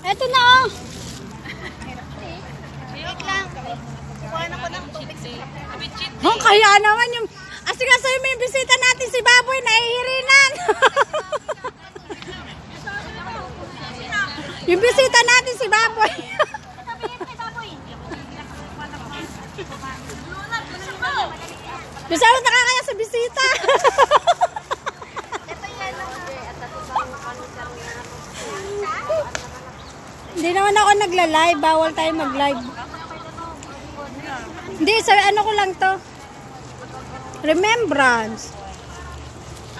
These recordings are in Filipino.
Eto na oh. Wait lang. Kuha na ko ng tubig sa Oh, kaya naman yung... Kasi nga sa'yo may bisita natin si Baboy, nahihirinan. Yung bisita natin si Baboy. Bisa mo nakakaya sa bisita. Hindi naman ako nagla-live, bawal tayo mag-live. Hindi, sa ano ko lang to. Remembrance.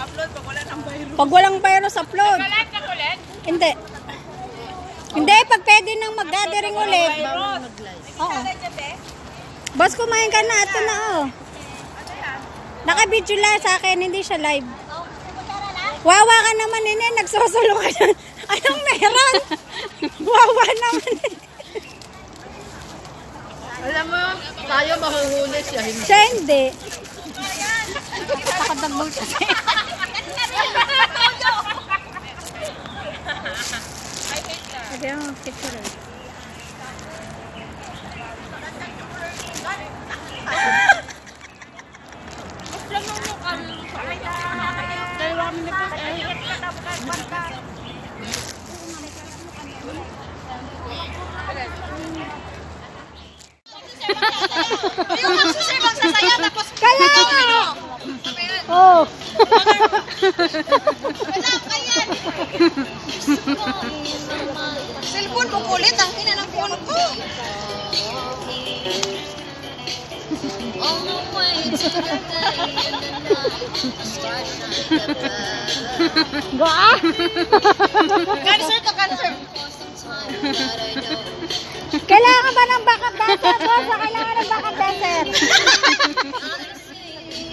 upload pag wala ng virus. Pag walang virus, upload. Nag-live ka ulit? Hindi. Hindi, pag pwede nang mag-gathering ulit. Oo. Boss, kumain ka na. Ito na, oh. Naka-video lang sa akin, hindi siya live. Wawa ka naman, nene. Nagsusulo ka dyan. Anong meron? Wawa naman. Alam mo, tayo mahuhuli siya. Siya hindi. Takot ng multo siya. Sabi mo, picture lang. Kaya nga! Oh! Cellphone mo kulit, ang ina ng phone ko. Go ah! Cancer to cancer. Kailangan ba ng backup dancer, boss? Kailangan ng backup dancer.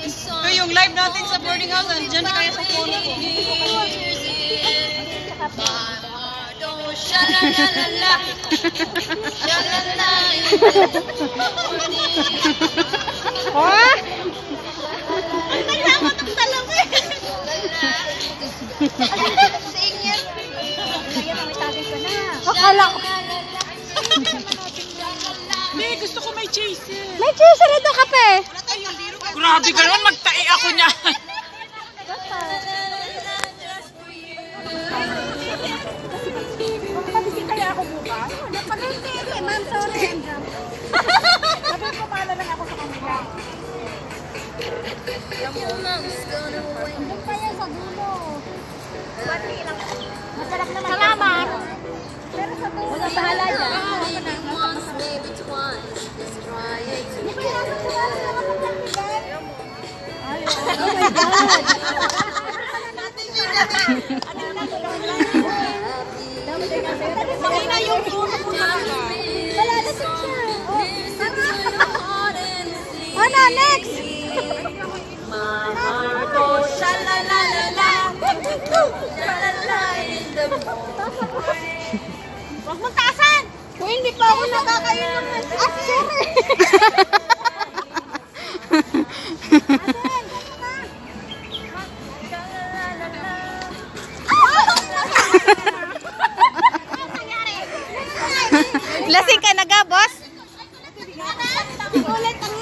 So, yung live natin sa boarding house, andyan na kaya sa phone ko. Shalalala. Shalalala. Oh? Ang naglaman ng talaga eh. Sa inyo. Akala ko. Hindi, gusto ko may chaser. May chaser ito kape. Grabe ka naman, magtai ako niya. Pabisita kaya ako bukas? Napag-hindi. Ma'am, sorry. Sabi ko, pala lang ako sa kanila. Doon pa yan sa dulo. Masarap naman. Salamat. Pero sa dulo. Wala bahala dyan. Hindi pa yan sa dulo. Oh my God. Makina yung phone ko na. Malalasig siya. Ano, next? Shalalala. Shalalala in the Huwag mong taasan! Kung hindi pa ako nakakain ng after. Lasing ka na ga, boss? Ulit ang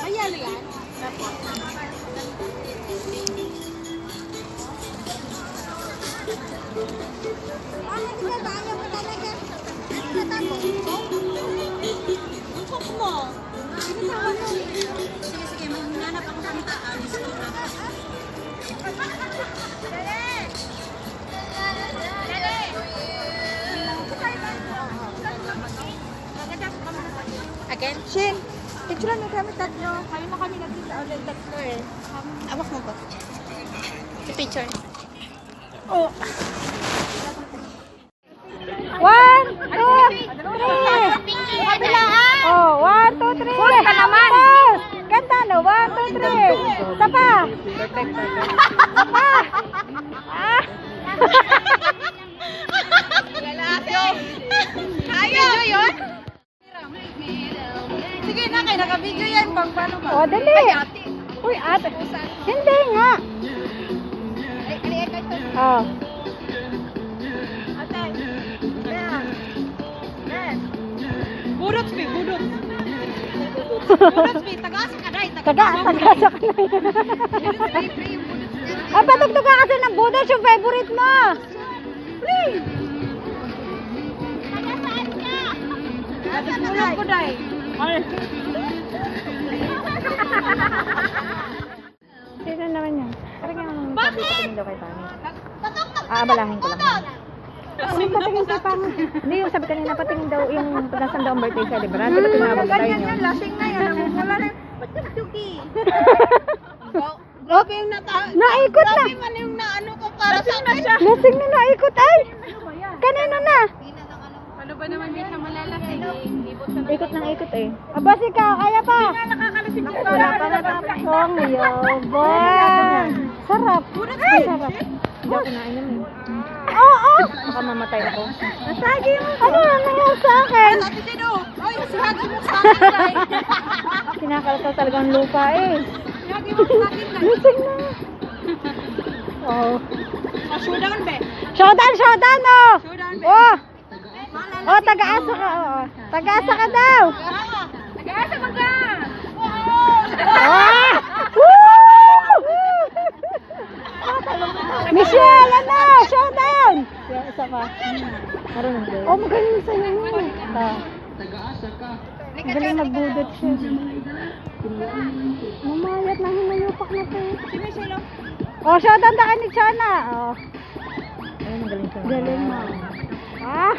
ayan yan. Again? Shin, picture mo kami tatlo. Kayo na kami nagkita ulit tatlo eh. Awak mo ba? The picture. Oh. 1, 2, 3. Kabilaan! Oh, 1, 2, 3. Full ka naman. Ganda no, 1, 2, 3. Sapa. Sapa. Ah. Kaya! Video yun? Sige na, kaya naka-video yan. Pang paano ba? O, di Hindi. Uy, ate. Hindi nga. Oh. Budot, Pi, budot. Budot, Pi, tagasa ka na. Tagasa ka na. Ah, patugtog ka kasi ng budol, yung favorite mo. Please. Budot ko, Day. Sino naman yan? Bakit? Daw kay Tani. Aabalahin ko lang. Ano patingin kay Pang? Hindi, yung sabi kanina, patingin daw yung nasan daw ang birthday celebrant. Di ba tinawag tayo niyo? Lasing na yan. Wala na. Ba't yung tuki? Grabe yung Naikot na. Grabe man yung naano ko para sa akin. Lasing na naikot ay. Kanina na. Ano ba naman din siya malalasing? Ikot ng ikot eh. Aba, ikaw, kaya pa. Nakakalasing ako. Wala pa natapos. Ang yobon. Sarap. Ay, sarap. Hindi ako nainom eh. Oo. Baka mamatay ako. Nasagi mo. Ano nangyari sa akin? Sabi sino? Ay, sihagi mo sa akin, Day. Kinakalkal talagang lupa eh. Sihagi mo sa akin, Day. Lusing na. Oh. Showdown, be. Showdown, showdown oh. Showdown, be. Oh. Oh, taga-asa ka. Oh. Taga-asa ka daw. Nag-aasa mo ka. Ah! Woo! Michelle, ano? Showdown! Yung isa pa. Marunong ba? Oh, magaling sa'yo mo. Magaling magbudot siya. Mamayat na himayupak na to. Oh, showdown na ka ni Chana. Oh. Ayun, magaling siya. Galing mo. Ah!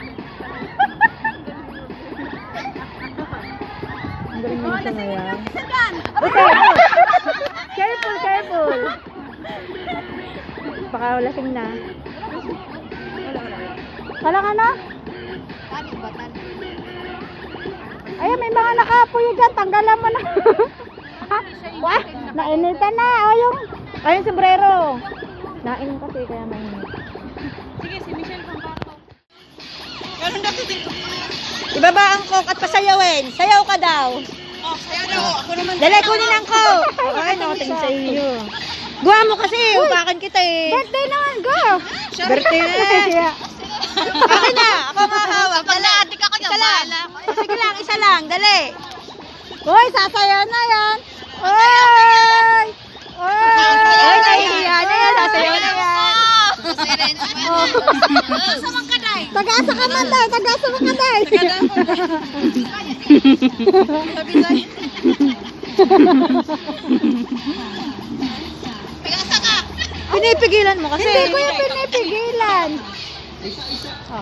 Ang galing mo siya ngayon. Okay. Careful, careful. Baka lasing na. Walang ano? Ayun, may mga nakapuyo dyan. Tanggalan mo na. Wah, nainitan na. Ayun, sombrero. Nainom kasi kaya mainit. Sige, si Michelle Pampato. Ganun daw dito. Ibaba ang coke at pasayawin. Sayaw ka daw. Oh, sayo daw. Ako naman. Dali, kunin ang coke. Ay, nakatingin sa iyo. Gawa mo kasi, upakan kita eh. Birthday naman, go! Birthday na. Akin na, ako mahawak. Palatik ako niya. Sige lang, isa lang, dali. Hoy, sasayaw na yan. Hoy! Hoy, nahihiya na yan, sasayaw na yan. Samang ka, Day. Tagaasa ka man, Day. Tagaasa mo ka, Day. Sabi, Day. Tagasa ka. Pinipigilan mo kasi. Hindi ko yung pinipigilan. Oh.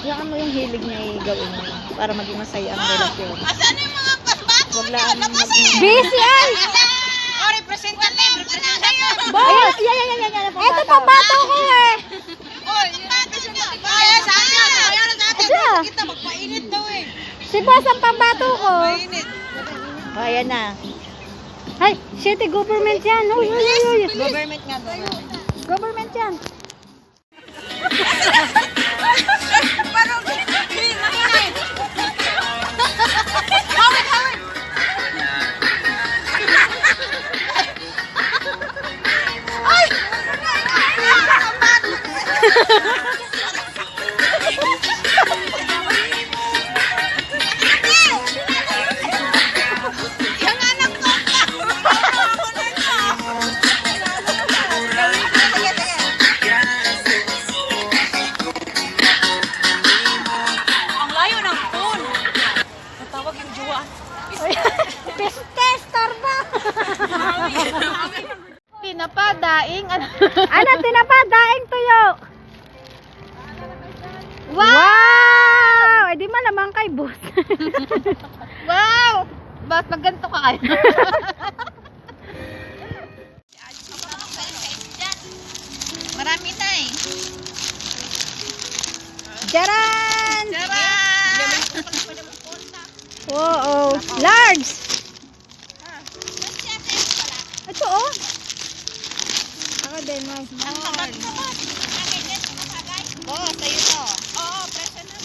Yan mo yung hilig niya gawin mo para maging masaya ang relasyon. Asan yung mga pasbato Wag niyo? lang Labasin. busy ay! Oh, representative. Representative. Boss! Yan. Ito pa bato ko eh. Oh, representative. Ay, sa atin. Ayaw na sa atin. Asa? Kita, magpainit daw eh. Si boss ang pambato ko. Mainit. Oh, ayan na. Ay, shit, government yan. Uy. Government nga daw. Government yan. Parang mahinay. Hawid. Ay! Yung anak ko. Ang layo ng phone. Natawag yung jowa. Tester ba? Pinapadaing. Ano, tinapa? Daing tuyo. Wow! Eh di malamang kay boss. Wow! Ba't magganto ka kayo? Marami na eh. Jaran! Tara! Oo. Large! Ito oh. Ako din, mas. Oh, sa'yo to. Oo, presyo na.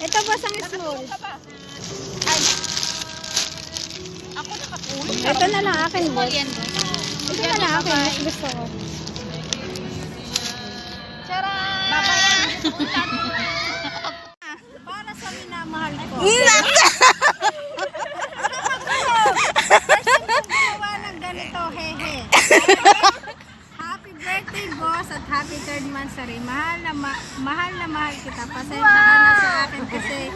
Ito boss ang small. Ay. Ako nakakuha. Ito na lang akin, boss. Ito na lang akin. Mas gusto ko. Para sa minamahal ko. Gumawa ng ganito, hehe. Happy birthday, boss, at happy third monthsary. Mahal na mahal kita. Pasensya ka na sa akin kasi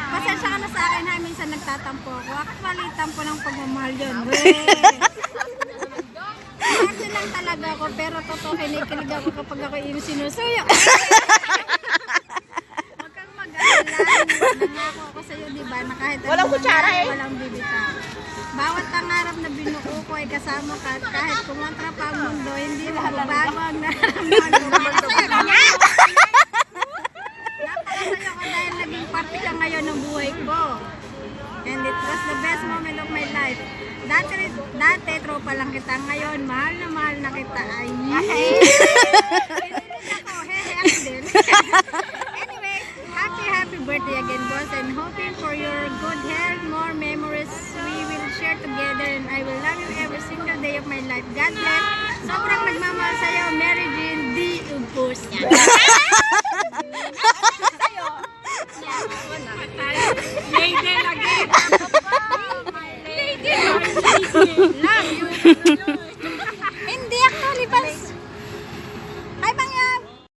pasensya ka na sa akin ha, minsan nagtatampo ako. Actually, tampo ng pagmamahal yun. Kasi lang talaga ako, pero totoo kinikilig ako kapag ako yung sinusuyo. Huwag kang mag-alala. Nangako ako sa'yo, diba, na kahit walang kutsara walang bibitaw. Bawat pangarap na binuko ko ay kasama ka at kahit kumontra pa ang mundo, hindi magbabago ang nararamdaman ko. Napakasaya ko dahil naging parte ka ngayon ng buhay ko. And it was the best moment of my life. Dati tropa lang kita. Ngayon, mahal na kita. Ay, pinilit ako. Hehe, ako din. Anyway, happy birthday again, boss. And hoping for your good health, more memories we will share together. And I will love you every single day of my life. God bless. Sobrang nagmamahal sa'yo, Mary Jean D. Ubos.